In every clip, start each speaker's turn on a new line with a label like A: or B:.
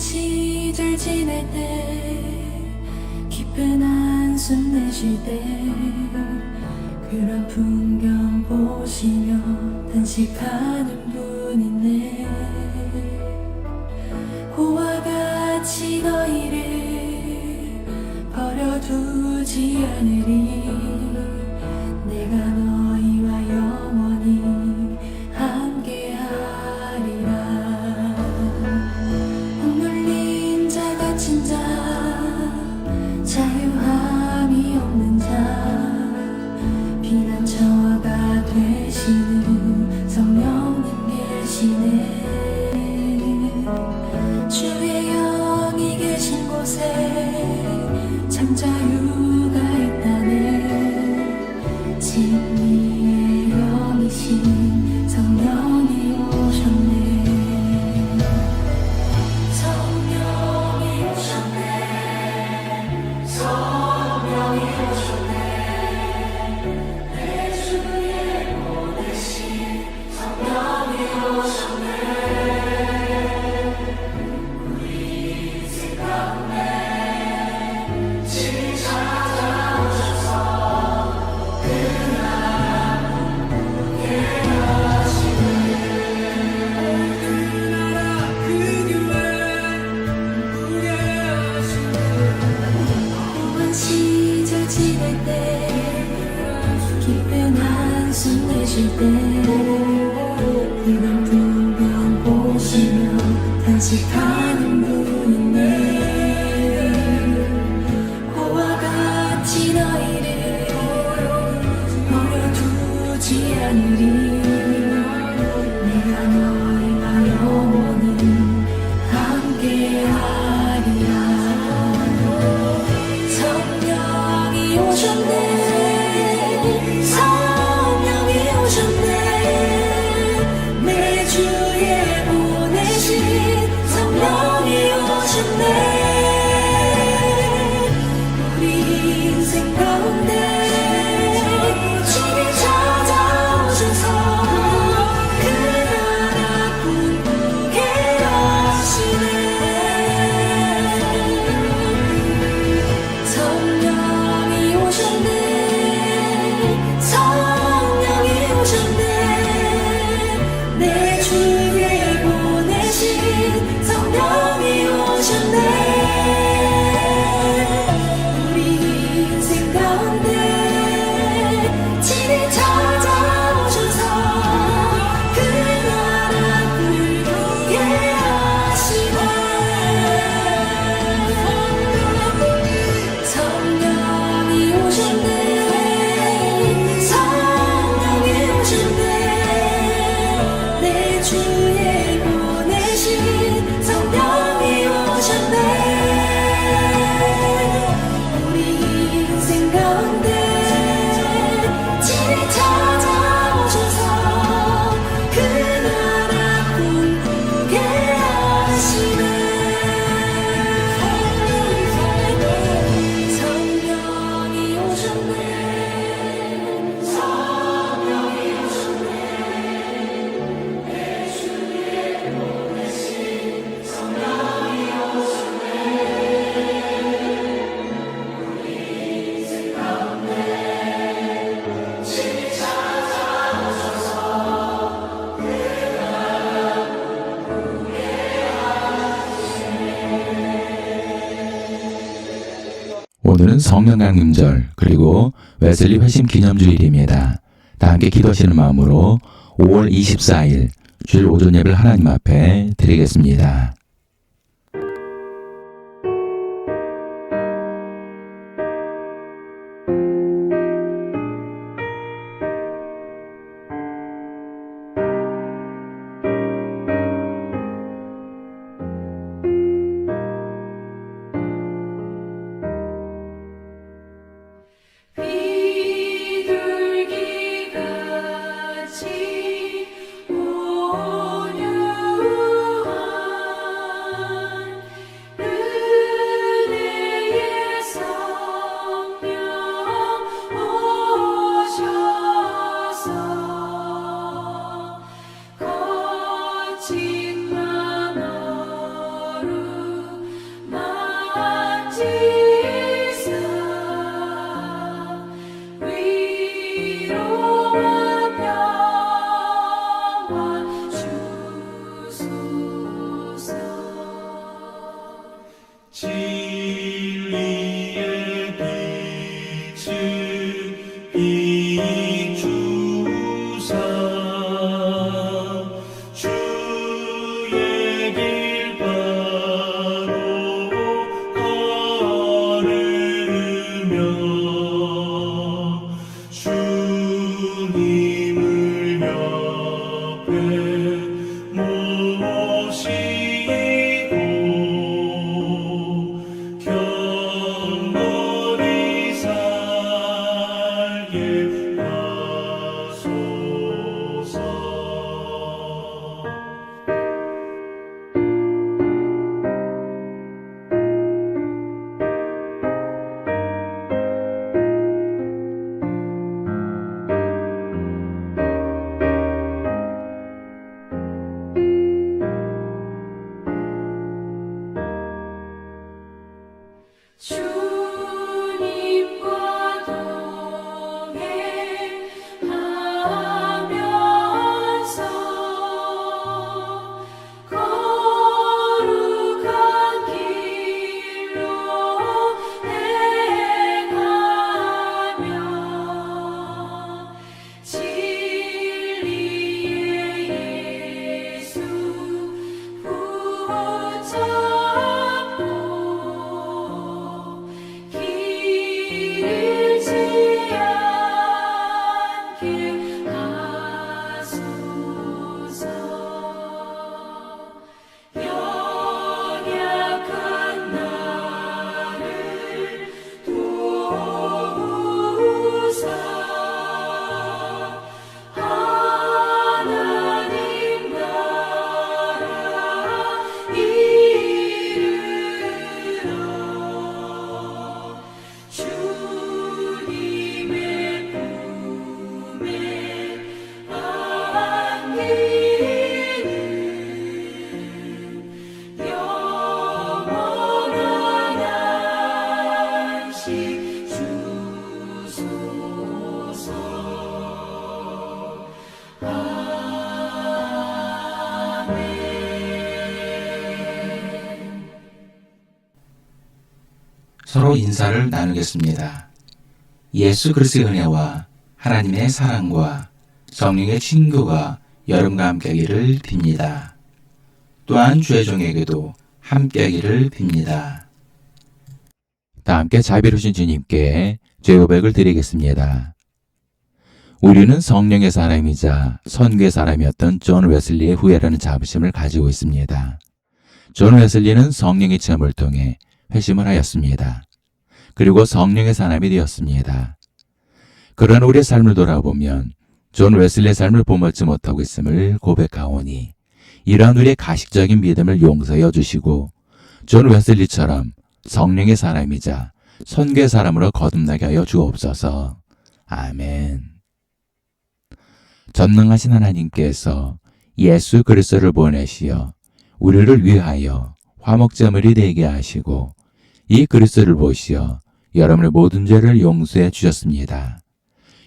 A: 시절 지낼 때 깊은 한숨 내쉴 때 그런 풍경 보시며 단식하는 분 있네. 고와 같이 너희를 버려두지 않으리. 내가 너희와 영원히 함께하리라. 억눌린 자 갇힌 자 자유함이 없는 자 피난처가 되시는 성령님 계시네. 주의 영이 계신 곳에 참 자유가 있다네. 진리의 영이신 성령이 오셨네. 성령이 오셨네. 성령이 오셨네. 내 주에 보내신 성령이 오셨네. 우리 인생 가운데 진리 찾아오셔서 그 나라 꿈꾸게 하시네. 그 나라 그 교회 꿈꾸게 하시네. 고한 시절 지낼 때 깊은 한숨 내쉴 때 그런 풍경 보시며 단식하는 분 있네. 고와 같이 너희를 버려두지 않으리. 내가 너희와 영원히 함께하리라. 성령이 오셨네. 성령이 오셨네. 내 주에 보내신 성령이 오셨네. 우리 인생 가운데 친히 찾아오셔서 그 나라 꿈꾸게 하시네. 성령이 오셨네. 성령이 오셨네. 내 주에 보내신 성령이 오셨네. 우리 인생 가운데 친히 찾아오셔서 그 나라 꿈꾸게 하시네. 성령이 오셨네. 성령이 오셨네. 내 주에 보내신 성령이 오셨네. 우리 인생 가운데 친히 찾아오셔서 그 나라 꿈꾸게 하시네. 성령이 오셨네. 성령이 오셨네. 내 주에 보내신 성령이 오셨네. 우리 인생 가운데 친히 찾아오셔서 그 나라 꿈꾸게
B: 오늘은 성령 강림절 그리고 웨슬리 회심 기념주일입니다. 다 함께 기도하시는 마음으로 5월 24일 주일 오전 예배를 하나님 앞에 드리겠습니다.
A: 비둘기같이 온유한
C: 진리의 빛을 비추사 주의 길 바로 걸으며 주님을 옆에 모시고 경건히 살게 하소서.
A: 주님과 동행하면서 거룩한 길로 행하며 진리의 예수 붙잡고 길을 지않게 하소서. 연약한 나를 도우사 하나님 나라 이르러 주님의 품에 안기는 영원한 안식 주소서. 아멘.
B: 서로 인사를 나누겠습니다. 예수 그리스도의 은혜와 하나님의 사랑과 성령의 친교가 여러분과 함께하기를 빕니다. 또한 주의 종에게도 함께하기를 빕니다. 다 함께 자비로우신 주님께 죄 고백을 드리겠습니다. 우리는 성령의 사람이자 선교의 사람이었던 존 웨슬리의 후예라는 자부심을 가지고 있습니다. 존 웨슬리는 성령의 체험을 통해 회심을 하였습니다. 그리고 성령의 사람이 되었습니다. 그러나 우리의 삶을 돌아보면 존 웨슬리의 삶을 본받지 못하고 있음을 고백하오니 이러한 우리의 가식적인 믿음을 용서하여 주시고 존 웨슬리처럼 성령의 사람이자 선교의 사람으로 거듭나게 하여 주옵소서. 아멘. 전능하신 하나님께서 예수 그리스도를 보내시어 우리를 위하여 화목제물이 되게 하시고 이 그리스도를 보시어 여러분의 모든 죄를 용서해 주셨습니다.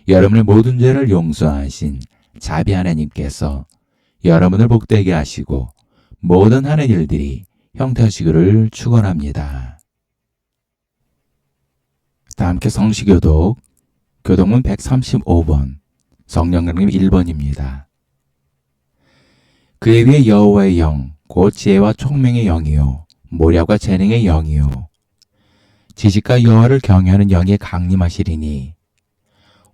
B: 여러분의 모든 죄를 용서하신 자비 하나님께서 여러분을 복되게 하시고 모든 하는 일들이 형통하시기를 축원합니다. 다 함께 성시교독 교독문 135번 성령 강림 1번입니다. 그에 위해 여호와의 영 곧 지혜와 총명의 영이요 모략과 재능의 영이요 지식과 여호와를 경외하는 영이 강림하시리니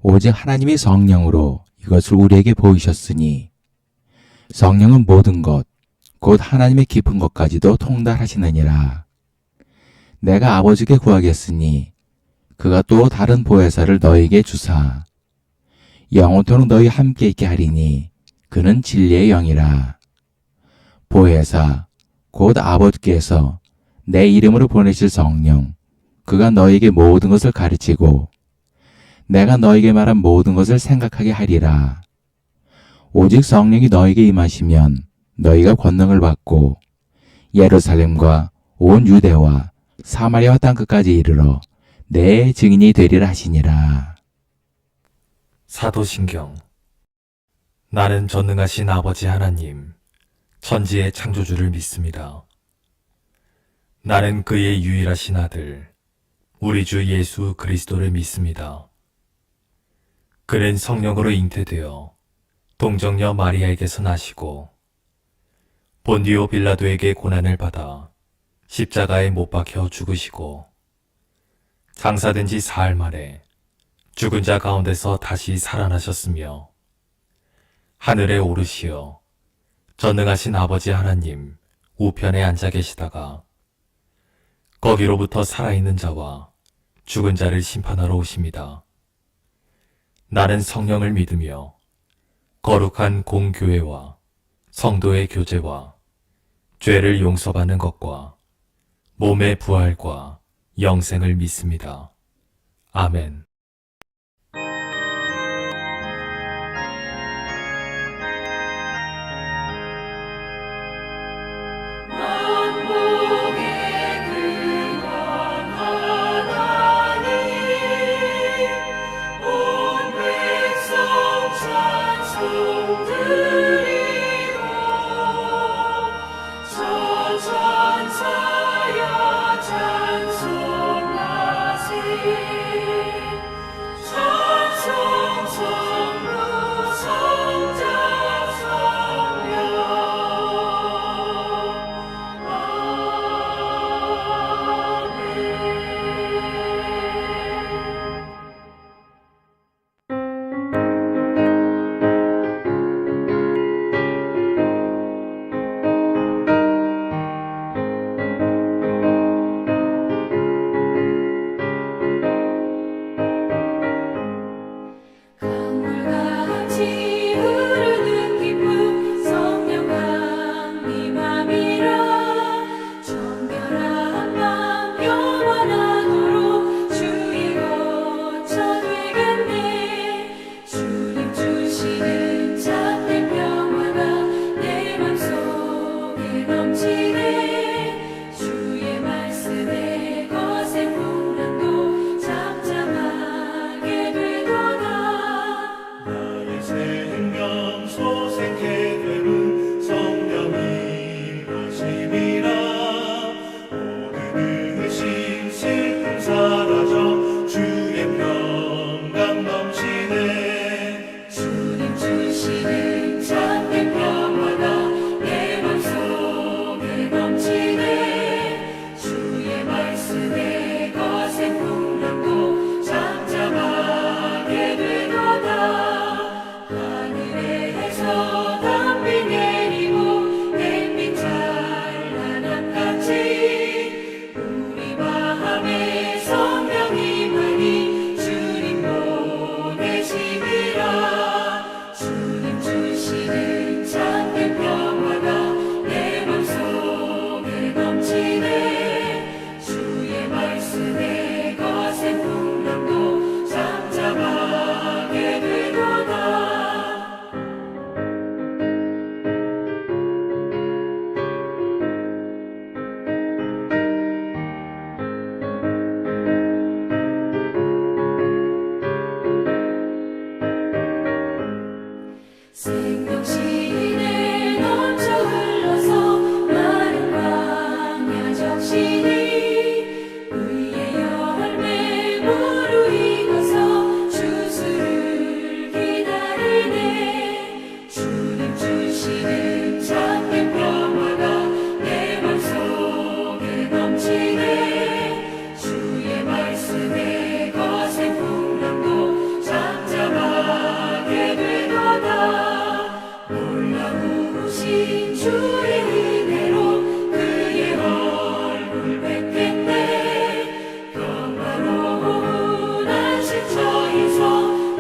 B: 오직 하나님이 성령으로 이것을 우리에게 보이셨으니 성령은 모든 것 곧 하나님의 깊은 것까지도 통달하시느니라. 내가 아버지께 구하겠으니 그가 또 다른 보혜사를 너희에게 주사 영원토록 너희 함께 있게 하리니 그는 진리의 영이라. 보혜사 곧 아버지께서 내 이름으로 보내실 성령 그가 너희에게 모든 것을 가르치고 내가 너희에게 말한 모든 것을 생각하게 하리라. 오직 성령이 너희에게 임하시면 너희가 권능을 받고 예루살렘과 온 유대와 사마리아와 땅끝까지 이르러 내 증인이 되리라 하시니라.
D: 사도신경. 나는 전능하신 아버지 하나님, 천지의 창조주를 믿습니다. 나는 그의 유일하신 아들, 우리 주 예수 그리스도를 믿습니다. 그는 성령으로 잉태되어 동정녀 마리아에게서 나시고 본디오 빌라도에게 고난을 받아 십자가에 못 박혀 죽으시고 장사된 지 사흘 만에 죽은 자 가운데서 다시 살아나셨으며 하늘에 오르시어 전능하신 아버지 하나님 우편에 앉아 계시다가 거기로부터 살아있는 자와 죽은 자를 심판하러 오십니다. 나는 성령을 믿으며 거룩한 공교회와 성도의 교제와 죄를 용서받는 것과 몸의 부활과 영생을 믿습니다. 아멘.
A: 만복의 근원 하나님 온 백성 찬송 드리고 저천사여 찬송하세 찬송 성부 성자 성령 강물같이 흐르는 기쁨 성령 강림함이라 정결한 맘 영원하도록 주의 거처 되겠네 주님 주시는 참된 평화가 내 맘속에 넘치네 주의 말씀에 거센 풍랑도 잠잠하게 되도다
C: 나의 생명 소생케 되는 성령이 하심이라 모든 의심 슬픔 사라져 주의 평강 넘치네
A: 주님 주시는 참된 평화가 내 맘속에 넘치네 주의 말씀에 거센 풍랑도 잠잠하게 되도다 하늘에서 담비 내리고 햇빛 찬란함같이 우리 마음에 성령이 많이 주님 보내심이라 주님 주시는 참된 평화가 내 맘속에 넘치네 주의 말씀에 거센 풍랑도 잠잠하게 되도다 생명신에 넘쳐 흘러서 마른 광야 적시니 의의 열매 무르익어서 주수를 기다리네 주님 주시는 참된 평화가 내 맘속에 넘치네 주의 말씀에 거센 풍랑도 잠잠하게 되도다 놀라우신 주의 은혜로 그의 얼굴 뵙겠네 평화로운 안식처에서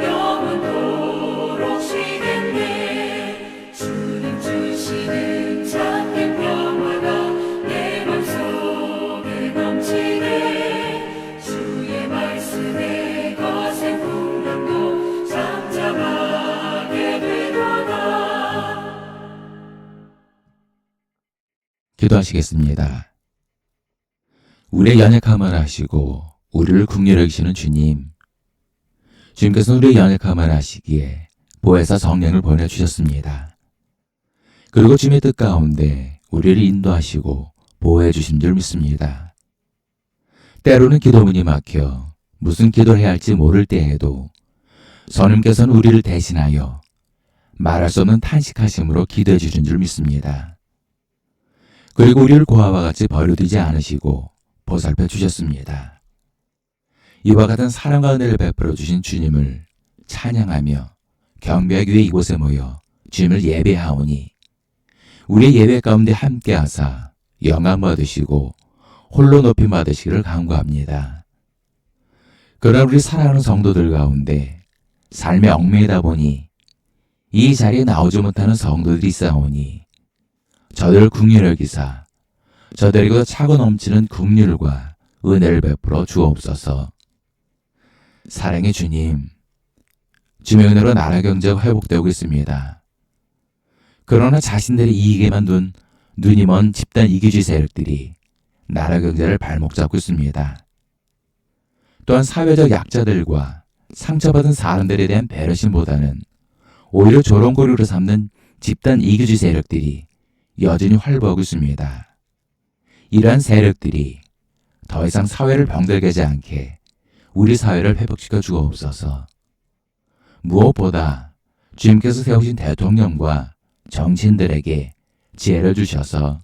A: 영원토록 쉬겠네 주님 주시는 참된 평화가 내 맘속에 넘치네 주의 말씀에 거센 풍랑도 잠잠하게 되도다
B: 기도하시겠습니다. 우리의 연약함을 아시고 우리를 긍휼히 여기시는 주님, 주님께서는 우리의 연약함을 아시기에 보혜사 성령을 보내주셨습니다. 그리고 주님의 뜻 가운데 우리를 인도하시고 보호해 주신 줄 믿습니다. 때로는 기도문이 막혀 무슨 기도를 해야 할지 모를 때에도 성령께서는 우리를 대신하여 말할 수 없는 탄식하심으로 기도해 주신 줄 믿습니다. 그리고 우리를 고아와 같이 버려두지 않으시고 보살펴 주셨습니다. 이와 같은 사랑과 은혜를 베풀어 주신 주님을 찬양하며 경배하기 위해 이곳에 모여 주님을 예배하오니 우리의 예배 가운데 함께하사 영광 받으시고 홀로 높임 받으시기를 간구합니다. 그러나 우리 사랑하는 성도들 가운데 삶에 얽매이다 보니 이 자리에 나오지 못하는 성도들이 있사오니 저들을 긍휼히 여기사 저들에게도 차고 넘치는 긍휼과 은혜를 베풀어 주옵소서. 사랑의 주님, 주의 은혜로 나라 경제가 회복되고 있습니다. 그러나 자신들의 이익에만 둔 눈이 먼 집단 이기주의 세력들이 나라 경제를 발목 잡고 있습니다. 또한 사회적 약자들과 상처받은 사람들에 대한 배려심보다는 오히려 조롱거리로 삼는 집단 이기주의 세력들이 여전히 활보하고 있습니다. 이러한 세력들이 더 이상 사회를 병들게 하지 않게 우리 사회를 회복시켜 주옵소서. 무엇보다 주님께서 세우신 대통령과 정치인들에게 지혜를 주셔서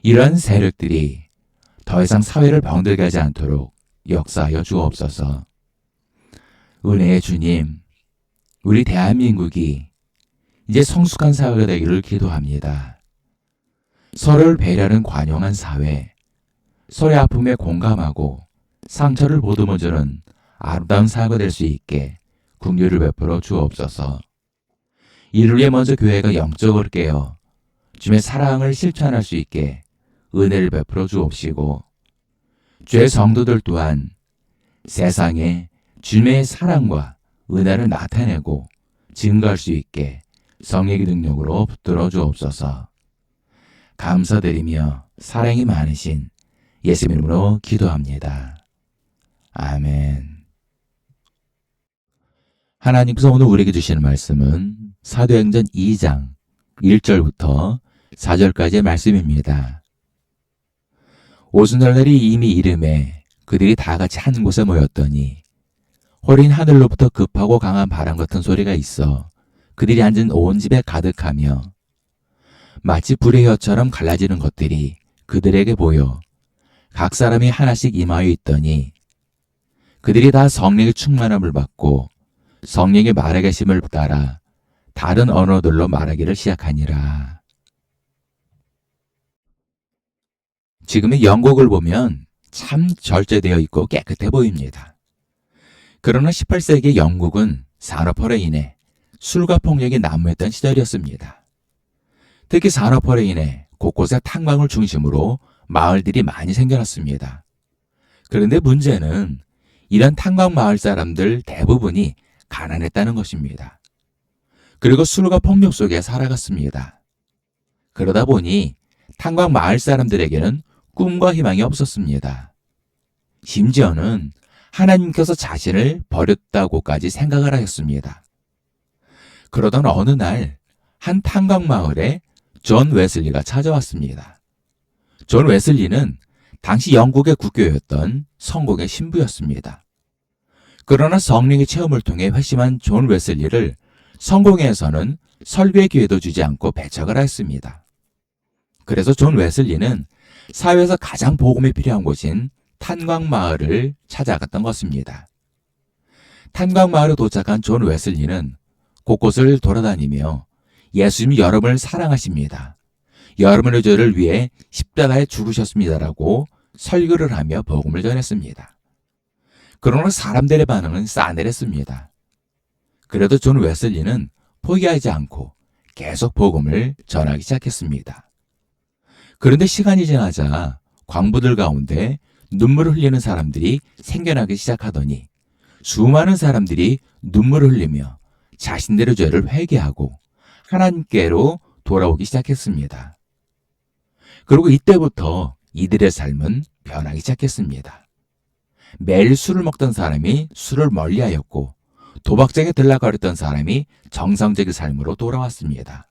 B: 이러한 세력들이 더 이상 사회를 병들게 하지 않도록 역사하여 주옵소서. 은혜의 주님, 우리 대한민국이 이제 성숙한 사회가 되기를 기도합니다. 서로를 배려하는 관용한 사회, 서로의 아픔에 공감하고 상처를 보듬어주는 아름다운 사회가 될 수 있게 긍휼을 베풀어 주옵소서. 이를 위해 먼저 교회가 영적으로 깨어 주의 사랑을 실천할 수 있게 은혜를 베풀어 주옵시고 주의 성도들 또한 세상에 주님의 사랑과 은혜를 나타내고 증거할 수 있게 성령의 능력으로 붙들어 주옵소서. 감사드리며 사랑이 많으신 예수 이름으로 기도합니다. 아멘. 하나님께서 오늘 우리에게 주시는 말씀은 사도행전 2장 1절부터 4절까지의 말씀입니다. 오순절날이 이미 이름에 그들이 다 같이 한 곳에 모였더니 호린 하늘로부터 급하고 강한 바람 같은 소리가 있어 그들이 앉은 온 집에 가득하며 마치 불의 혀처럼 갈라지는 것들이 그들에게 보여 각 사람이 하나씩 임하여 있더니 그들이 다 성령의 충만함을 받고 성령의 말에 계심을 따라 다른 언어들로 말하기를 시작하니라. 지금의 영국을 보면 참 절제되어 있고 깨끗해 보입니다. 그러나 18세기 영국은 산업화로 인해 술과 폭력이 난무했던 시절이었습니다. 특히 산업화로 인해 곳곳에 탄광을 중심으로 마을들이 많이 생겨났습니다. 그런데 문제는 이런 탄광 마을 사람들 대부분이 가난했다는 것입니다. 그리고 술과 폭력 속에 살아갔습니다. 그러다 보니 탄광 마을 사람들에게는 꿈과 희망이 없었습니다. 심지어는 하나님께서 자신을 버렸다고까지 생각을 하였습니다. 그러던 어느 날 한 탄광 마을에 존 웨슬리가 찾아왔습니다. 존 웨슬리는 당시 영국의 국교였던 성공의 신부였습니다. 그러나 성령의 체험을 통해 회심한 존 웨슬리를 성공회에서는 설교의 기회도 주지 않고 배척을 했습니다. 그래서 존 웨슬리는 사회에서 가장 복음이 필요한 곳인 탄광마을을 찾아갔던 것입니다. 탄광마을에 도착한 존 웨슬리는 곳곳을 돌아다니며 예수님이 여러분을 사랑하십니다. 여러분의 죄를 위해 십자가에 죽으셨습니다라고 설교를 하며 복음을 전했습니다. 그러나 사람들의 반응은 싸늘했습니다. 그래도 존 웨슬리는 포기하지 않고 계속 복음을 전하기 시작했습니다. 그런데 시간이 지나자 광부들 가운데 눈물을 흘리는 사람들이 생겨나기 시작하더니 수많은 사람들이 눈물을 흘리며 자신들의 죄를 회개하고 하나님께로 돌아오기 시작했습니다. 그리고 이때부터 이들의 삶은 변하기 시작했습니다. 매일 술을 먹던 사람이 술을 멀리하였고 도박장에 들락거렸던 사람이 정상적인 삶으로 돌아왔습니다.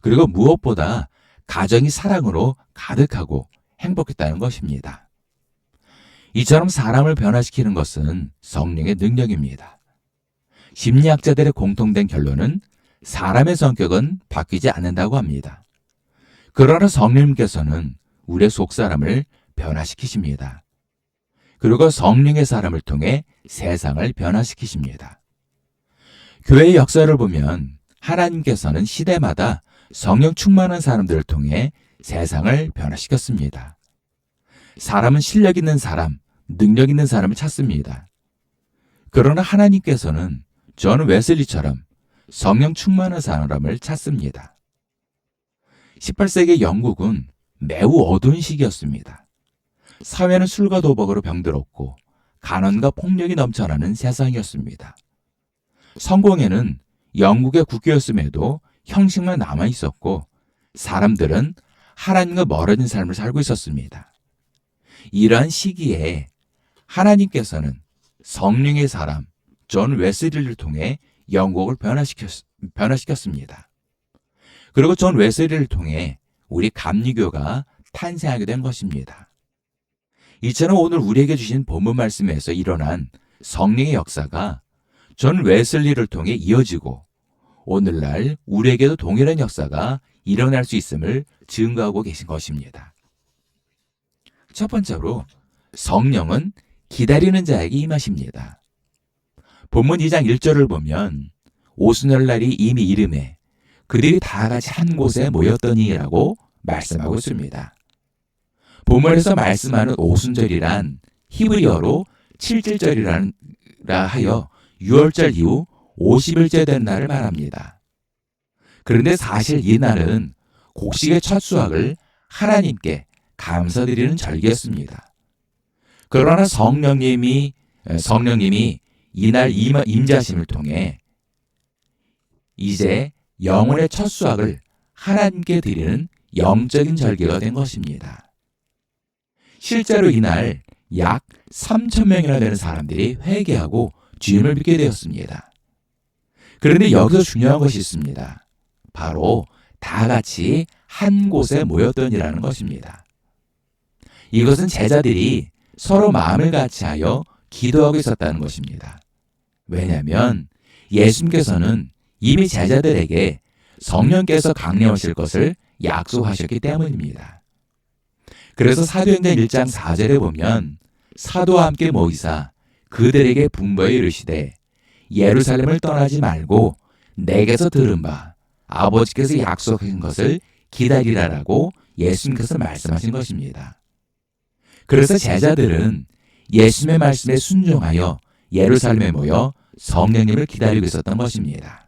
B: 그리고 무엇보다 가정이 사랑으로 가득하고 행복했다는 것입니다. 이처럼 사람을 변화시키는 것은 성령의 능력입니다. 심리학자들의 공통된 결론은 사람의 성격은 바뀌지 않는다고 합니다. 그러나 성령님께서는 우리의 속사람을 변화시키십니다. 그리고 성령의 사람을 통해 세상을 변화시키십니다. 교회의 역사를 보면 하나님께서는 시대마다 성령 충만한 사람들을 통해 세상을 변화시켰습니다. 사람은 실력 있는 사람, 능력 있는 사람을 찾습니다. 그러나 하나님께서는 존 웨슬리처럼 성령 충만한 사람을 찾습니다. 18세기 영국은 매우 어두운 시기였습니다. 사회는 술과 도박으로 병들었고 간원과 폭력이 넘쳐나는 세상이었습니다. 성공에는 영국의 국교였음에도 형식만 남아 있었고 사람들은 하나님과 멀어진 삶을 살고 있었습니다. 이러한 시기에 하나님께서는 성령의 사람 존 웨슬리를 통해 영국을 변화시켰습니다. 그리고 존 웨슬리를 통해 우리 감리교가 탄생하게 된 것입니다. 이처럼 오늘 우리에게 주신 본문 말씀에서 일어난 성령의 역사가 존 웨슬리를 통해 이어지고 오늘날 우리에게도 동일한 역사가 일어날 수 있음을 증거하고 계신 것입니다. 첫 번째로 성령은 기다리는 자에게 임하십니다. 본문 2장 1절을 보면 오순절날이 이미 이름에 그들이 다 같이 한 곳에 모였더니라고 말씀하고 있습니다. 본문에서 말씀하는 오순절이란 히브리어로 7절이라 하여 6월절 이후 50일째 된 날을 말합니다. 그런데 사실 이 날은 곡식의 첫 수확을 하나님께 감사드리는 절기였습니다. 그러나 성령님이 이날 임재하심을 통해 이제 영혼의 첫 수확을 하나님께 드리는 영적인 절기가 된 것입니다. 실제로 이날 약 3,000명이나 되는 사람들이 회개하고 주님을 믿게 되었습니다. 그런데 여기서 중요한 것이 있습니다. 바로 다 같이 한 곳에 모였더니라는 것입니다. 이것은 제자들이 서로 마음을 같이하여 기도하고 있었다는 것입니다. 왜냐하면 예수님께서는 이미 제자들에게 성령께서 강림하실 것을 약속하셨기 때문입니다. 그래서 사도행전 1장 4절에 보면 사도와 함께 모이사 그들에게 분부하여 이르시되 예루살렘을 떠나지 말고 내게서 들은 바 아버지께서 약속하신 것을 기다리라라고 예수님께서 말씀하신 것입니다. 그래서 제자들은 예수님의 말씀에 순종하여 예루살렘에 모여 성령님을 기다리고 있었던 것입니다.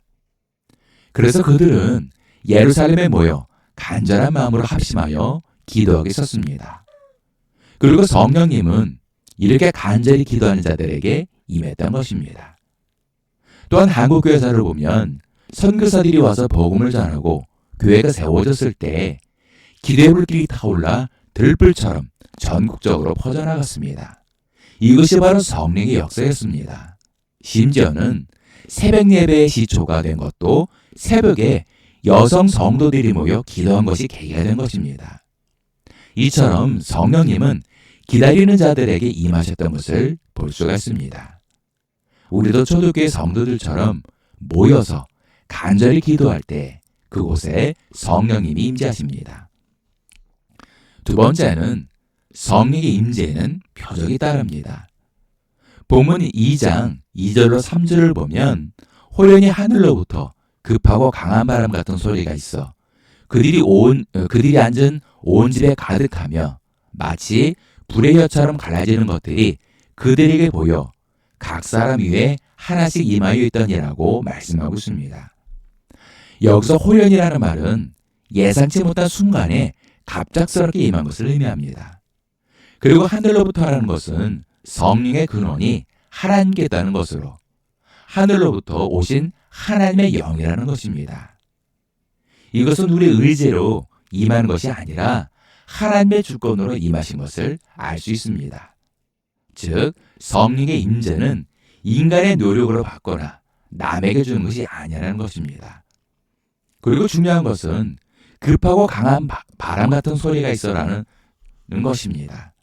B: 그래서 그들은 예루살렘에 모여 간절한 마음으로 합심하여 기도하고 있었습니다. 그리고 성령님은 이렇게 간절히 기도하는 자들에게 임했던 것입니다. 또한 한국교회사를 보면 선교사들이 와서 복음을 전하고 교회가 세워졌을 때 기도의 불길이 타올라 들불처럼 전국적으로 퍼져나갔습니다. 이것이 바로 성령의 역사였습니다. 심지어는 새벽 예배의 시초가 된 것도 새벽에 여성 성도들이 모여 기도한 것이 계기가 된 것입니다. 이처럼 성령님은 기다리는 자들에게 임하셨던 것을 볼 수가 있습니다. 우리도 초대교회 성도들처럼 모여서 간절히 기도할 때 그곳에 성령님이 임재하십니다. 두 번째는 성령의 임재에는 표적이 따릅니다. 본문 2장 2절로 3절을 보면 호련히 하늘로부터 급하고 강한 바람 같은 소리가 있어 그들이 앉은 온 집에 가득하며 마치 불의 혀처럼 갈라지는 것들이 그들에게 보여 각 사람 위에 하나씩 임하여 있더니라고 말씀하고 있습니다. 여기서 호련이라는 말은 예상치 못한 순간에 갑작스럽게 임한 것을 의미합니다. 그리고 하늘로부터라는 것은 성령의 근원이 하나님께 있다는 것으로 하늘로부터 오신 하나님의 영이라는 것입니다. 이것은 우리의 의지로 임하는 것이 아니라 하나님의 주권으로 임하신 것을 알 수 있습니다. 즉 성령의 임재는 인간의 노력으로 받거나 남에게 주는 것이 아니라는 것입니다. 그리고 중요한 것은 급하고 강한 바람 같은 소리가 있어라는 것입니다.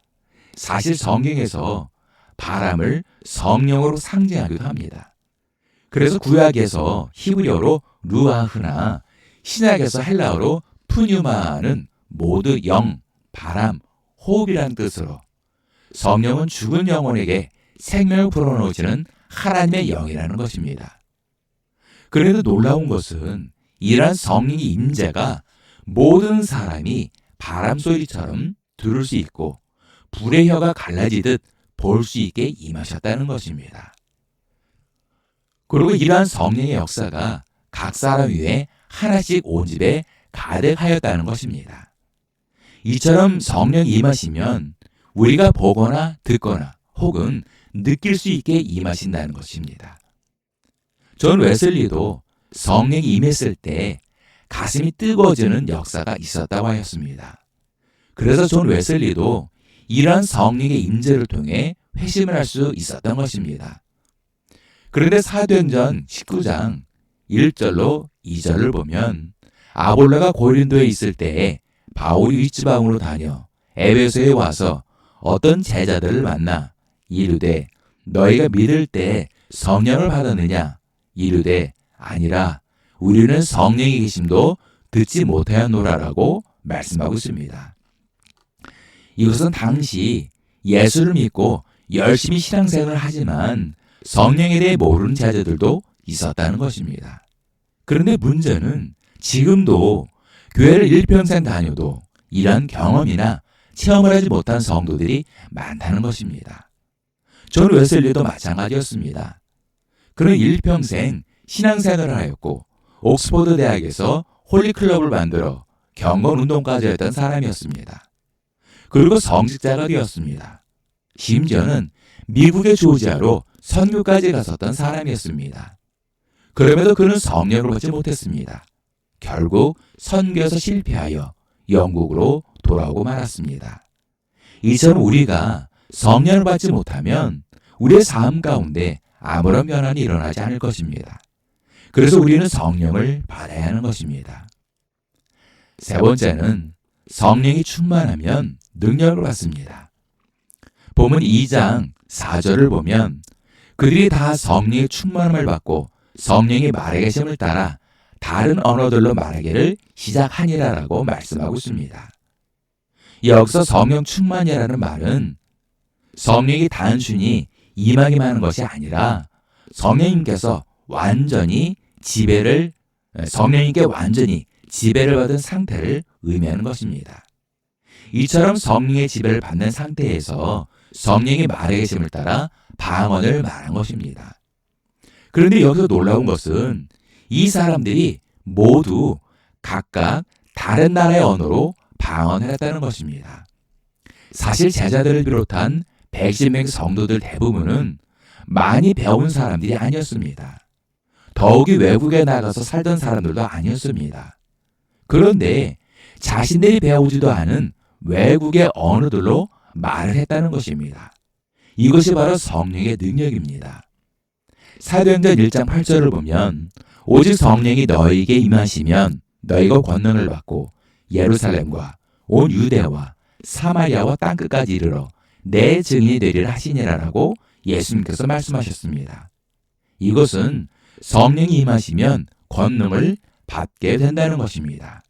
B: 사실 성경에서 바람을 성령으로 상징하기도 합니다. 그래서 구약에서 히브리어로 루아흐나 신약에서 헬라어로 푸뉴마는 모두 영, 바람, 호흡이라는 뜻으로 성령은 죽은 영혼에게 생명을 불어넣으시는 하나님의 영이라는 것입니다. 그래도 놀라운 것은 이러한 성령의 임재가 모든 사람이 바람 소리처럼 들을 수 있고 불의 혀가 갈라지듯 볼 수 있게 임하셨다는 것입니다. 그리고 이러한 성령의 역사가 각 사람 위에 하나씩 온 집에 가득하였다는 것입니다. 이처럼 성령이 임하시면 우리가 보거나 듣거나 혹은 느낄 수 있게 임하신다는 것입니다. 존 웨슬리도 성령이 임했을 때 가슴이 뜨거워지는 역사가 있었다고 하였습니다. 그래서 존 웨슬리도 이러한 성령의 임재를 통해 회심을 할 수 있었던 것입니다. 그런데 사도행전 19장 1절로 2절을 보면 아볼로가 고린도에 있을 때에 바울이 윗지방으로 다녀 에베소에 와서 어떤 제자들을 만나 이르되 너희가 믿을 때 성령을 받았느냐 이르되 아니라 우리는 성령의 계심도 듣지 못하였노라라고 말씀하고 있습니다. 이것은 당시 예수를 믿고 열심히 신앙생활을 하지만 성령에 대해 모르는 제자들도 있었다는 것입니다. 그런데 문제는 지금도 교회를 일평생 다녀도 이러한 경험이나 체험을 하지 못한 성도들이 많다는 것입니다. 존 웨슬리도 마찬가지였습니다. 그는 일평생 신앙생활을 하였고 옥스퍼드 대학에서 홀리클럽을 만들어 경건운동까지 했던 사람이었습니다. 그리고 성직자가 되었습니다. 심지어는 미국의 조지아로 선교까지 갔었던 사람이었습니다. 그럼에도 그는 성령을 받지 못했습니다. 결국 선교에서 실패하여 영국으로 돌아오고 말았습니다. 이처럼 우리가 성령을 받지 못하면 우리의 삶 가운데 아무런 변화는 일어나지 않을 것입니다. 그래서 우리는 성령을 받아야 하는 것입니다. 세 번째는 성령이 충만하면 능력을 받습니다. 본문 2장 4절을 보면 그들이 다 성령의 충만함을 받고 성령이 말에 계심을 따라 다른 언어들로 말하기를 시작하니라라고 말씀하고 있습니다. 여기서 성령 충만이라는 말은 성령이 단순히 임하기만 하는 것이 아니라 성령님께 완전히 지배를 받은 상태를 의미하는 것입니다. 이처럼 성령의 지배를 받는 상태에서 성령이 말에 계심을 따라 방언을 말한 것입니다. 그런데 여기서 놀라운 것은 이 사람들이 모두 각각 다른 나라의 언어로 방언을 했다는 것입니다. 사실 제자들을 비롯한 110명의 성도들 대부분은 많이 배운 사람들이 아니었습니다. 더욱이 외국에 나가서 살던 사람들도 아니었습니다. 그런데 자신들이 배우지도 않은 외국의 언어들로 말을 했다는 것입니다. 이것이 바로 성령의 능력입니다. 사도행전 1장 8절을 보면 오직 성령이 너희에게 임하시면 너희가 권능을 받고 예루살렘과 온 유대와 사마리아와 땅끝까지 이르러 내 증인이 되리라 하시니라라고 예수님께서 말씀하셨습니다. 이것은 성령이 임하시면 권능을 받게 된다는 것입니다.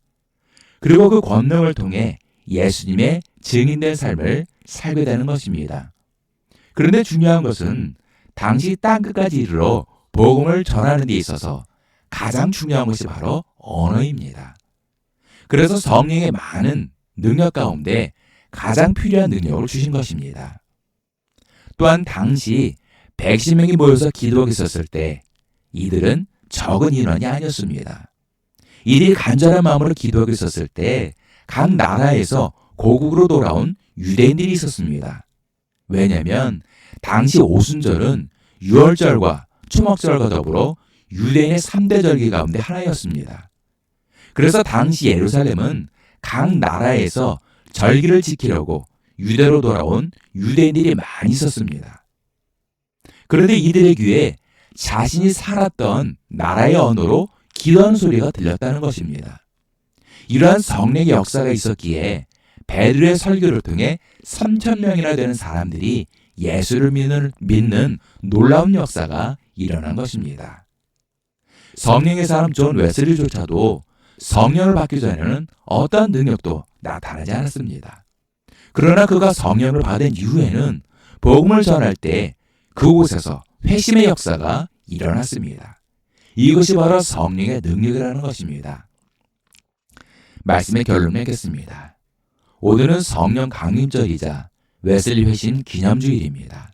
B: 그리고 그 권능을 통해 예수님의 증인된 삶을 살게 되는 것입니다. 그런데 중요한 것은 당시 땅끝까지 이르러 복음을 전하는 데 있어서 가장 중요한 것이 바로 언어입니다. 그래서 성령의 많은 능력 가운데 가장 필요한 능력을 주신 것입니다. 또한 당시 110명이 모여서 기도하고 있었을 때 이들은 적은 인원이 아니었습니다. 이들이 간절한 마음으로 기도하고 있었을 때 각 나라에서 고국으로 돌아온 유대인들이 있었습니다. 왜냐하면 당시 오순절은 유월절과 초막절과 더불어 유대인의 3대 절기 가운데 하나였습니다. 그래서 당시 예루살렘은 각 나라에서 절기를 지키려고 유대로 돌아온 유대인들이 많이 있었습니다. 그런데 이들의 귀에 자신이 살았던 나라의 언어로 기도하는 소리가 들렸다는 것입니다. 이러한 성령의 역사가 있었기에 베드로의 설교를 통해 3,000명이나 되는 사람들이 예수를 믿는 놀라운 역사가 일어난 것입니다. 성령의 사람 존 웨슬리조차도 성령을 받기 전에는 어떠한 능력도 나타나지 않았습니다. 그러나 그가 성령을 받은 이후에는 복음을 전할 때 그곳에서 회심의 역사가 일어났습니다. 이것이 바로 성령의 능력이라는 것입니다. 말씀의 결론을 맺겠습니다. 오늘은 성령 강림절이자 웨슬리 회심 기념주일입니다.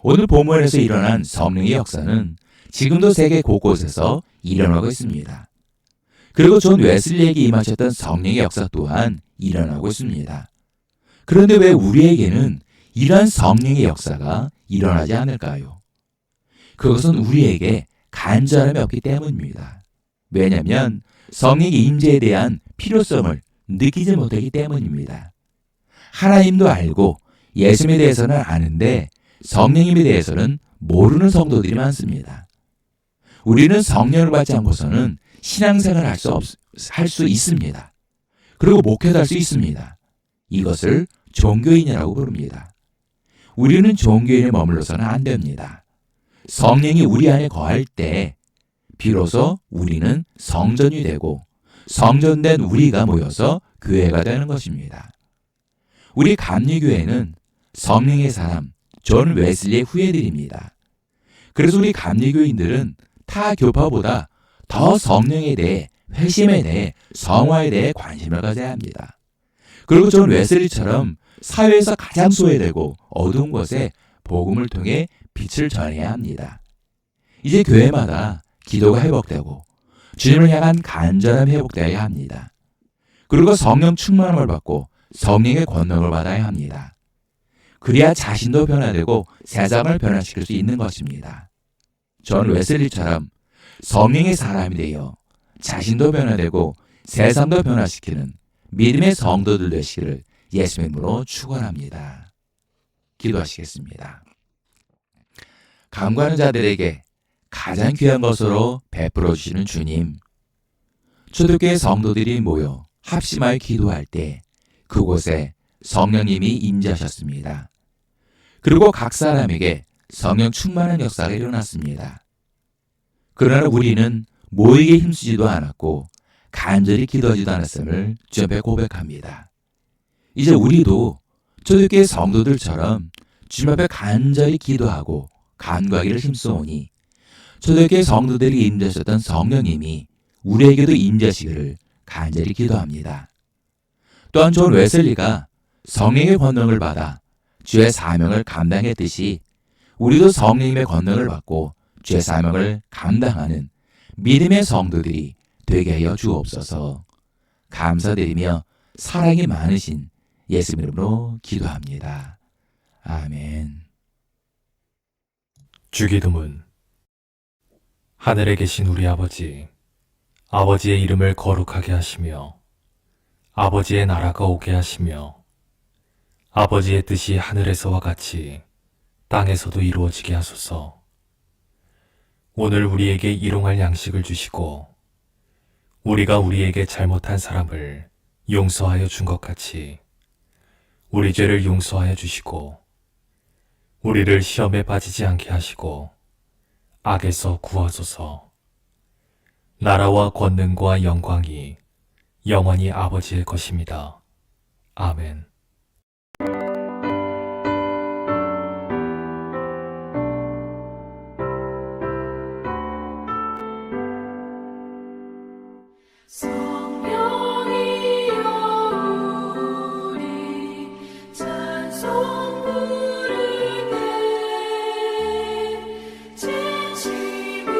B: 오늘 본문에서 일어난 성령의 역사는 지금도 세계 곳곳에서 일어나고 있습니다. 그리고 존 웨슬리에게 임하셨던 성령의 역사 또한 일어나고 있습니다. 그런데 왜 우리에게는 이러한 성령의 역사가 일어나지 않을까요? 그것은 우리에게 간절함이 없기 때문입니다. 왜냐하면 성령의 임재에 대한 필요성을 느끼지 못하기 때문입니다. 하나님도 알고 예수님에 대해서는 아는데 성령님에 대해서는 모르는 성도들이 많습니다. 우리는 성령을 받지 않고서는 신앙생활을 할 수 있습니다. 그리고 목회도 할 수 있습니다. 이것을 종교인이라고 부릅니다. 우리는 종교인에 머물러서는 안 됩니다. 성령이 우리 안에 거할 때 비로소 우리는 성전이 되고 성전된 우리가 모여서 교회가 되는 것입니다. 우리 감리교회는 성령의 사람 존 웨슬리의 후예들입니다. 그래서 우리 감리교인들은 타 교파보다 더 성령에 대해, 회심에 대해, 성화에 대해 관심을 가져야 합니다. 그리고 존 웨슬리처럼 사회에서 가장 소외되고 어두운 곳에 복음을 통해 빛을 전해야 합니다. 이제 교회마다 기도가 회복되고 주님을 향한 간절함이 회복되어야 합니다. 그리고 성령 충만함을 받고 성령의 권능을 받아야 합니다. 그래야 자신도 변화되고 세상을 변화시킬 수 있는 것입니다. 존 웨슬리처럼 성령의 사람이 되어 자신도 변화되고 세상도 변화시키는 믿음의 성도들 되시기를 예수님으로 축원합니다. 기도하시겠습니다. 간구하는 자들에게 가장 귀한 것으로 베풀어 주시는 주님, 초대교회 성도들이 모여 합심하여 기도할 때 그곳에 성령님이 임재하셨습니다. 그리고 각 사람에게 성령 충만한 역사가 일어났습니다. 그러나 우리는 모이게 힘쓰지도 않았고 간절히 기도하지도 않았음을 주 앞에 고백합니다. 이제 우리도 초대교회 성도들처럼 주님 앞에 간절히 기도하고 간구하기를 힘쓰오니 초대교회 성도들이 임재하셨던 성령님이 우리에게도 임재하시기를 간절히 기도합니다. 또한 존 웨슬리가 성령의 권능을 받아 주의 사명을 감당했듯이 우리도 성령님의 권능을 받고 주의 사명을 감당하는 믿음의 성도들이 되게 하여 주옵소서. 감사드리며 사랑이 많으신 예수 이름으로 기도합니다. 아멘.
D: 주기도문. 하늘에 계신 우리 아버지, 아버지의 이름을 거룩하게 하시며 아버지의 나라가 오게 하시며 아버지의 뜻이 하늘에서와 같이 땅에서도 이루어지게 하소서. 오늘 우리에게 일용할 양식을 주시고 우리가 우리에게 잘못한 사람을 용서하여 준 것 같이 우리 죄를 용서하여 주시고 우리를 시험에 빠지지 않게 하시고 악에서 구하소서. 나라와 권능과 영광이 영원히 아버지의 것입니다. 아멘.
A: 성령이여 우리 찬송 부를 때 진심으로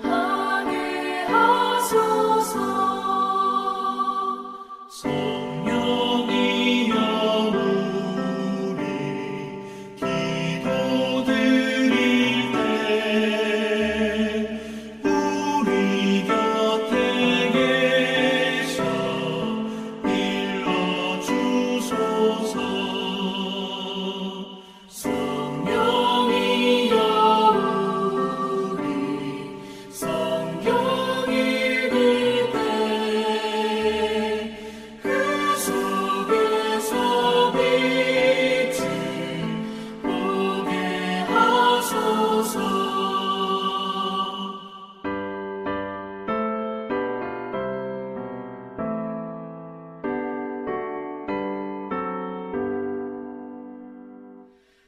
A: 찬양하게 하소서.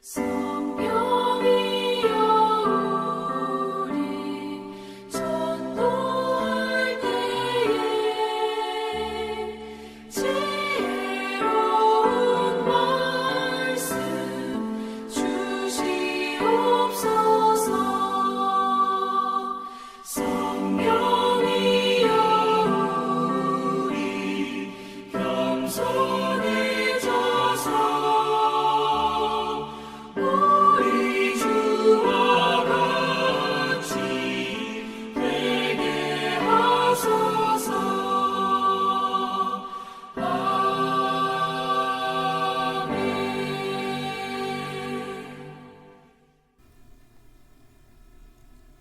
A: 성령이여 우리 전도할 때에 지혜로운 말씀 주시옵소서. 성령이여 우리 겸손해져서 우리 주와 같이 되게 하소서.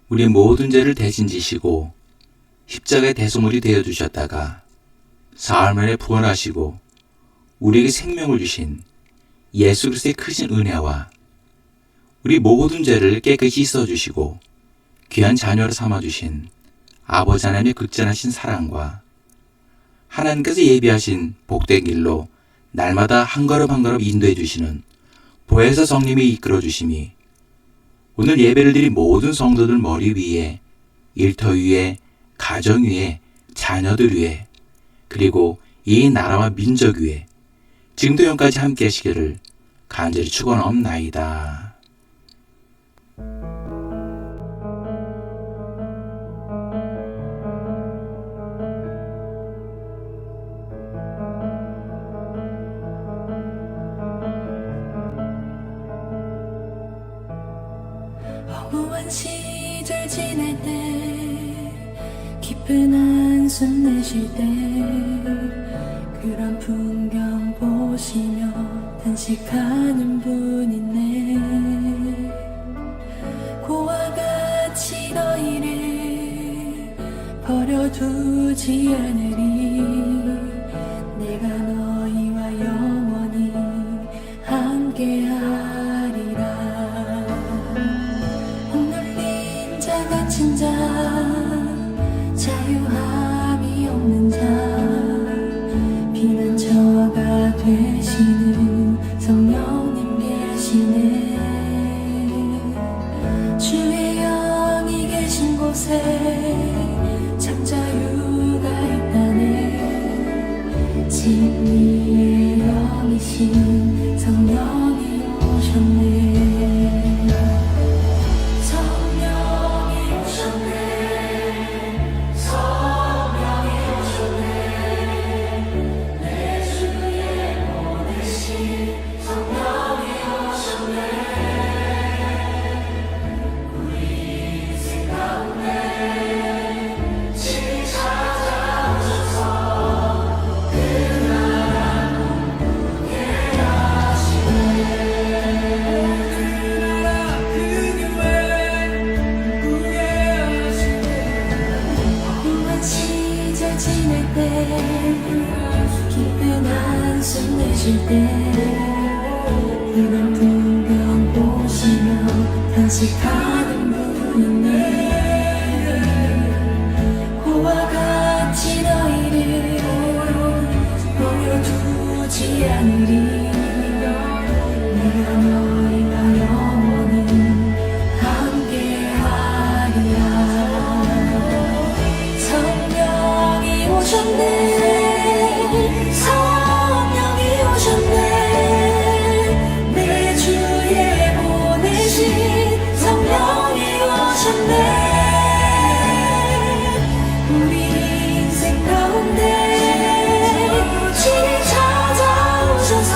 B: 우리 모든 죄를 대신 지시고 십자가의 대속물이 되어 주셨다가 사흘 만에 부활하시고 우리에게 생명을 주신 예수 그리스도의 크신 은혜와 우리 모든 죄를 깨끗이 씻어주시고 귀한 자녀로 삼아주신 아버지 하나님의 극진하신 사랑과 하나님께서 예비하신 복된 길로 날마다 한 걸음 한 걸음 인도해 주시는 보혜사 성님이 이끌어 주심이 오늘 예배를 드린 모든 성도들 머리 위에, 일터 위에, 가정 위에, 자녀들 위에, 그리고 이 나라와 민족 위에 지금도 영까지 함께 하시기를 간절히 축원하옵나이다.
A: 허무한 시절 지낼 때 깊은 한숨 내쉴 때 그런 풍경 보시며 탄식하는 분 있네. 고와 같이 너희를 버려두지 않으리. 내가 너희와 영원히 함께하리라. 억눌린 자 갇힌 자 자유함이 없는 자 피난처가 되시는 성령님 계시네. 주의 영이 계신 곳에 참 자유가 있다네. 진리의 영이신 성령이 오셨네. 깊은 한숨 내쉴 때 이런 풍경 보시며 탄식하는 분이네. 고와 같이 너희를 버려두지 않으리. 내가 너희와 영원히 함께하리라. 성령이 오셨네. 성령이 오셨네. 내 주에 보내신 성령이 오셨네. 우리 인생 가운데 친히 찾아오셔서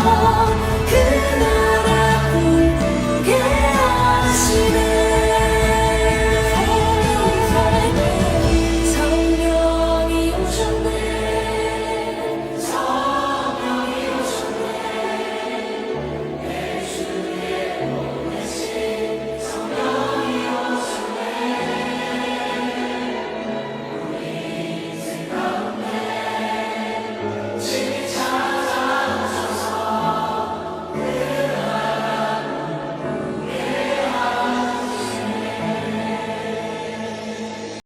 A: 나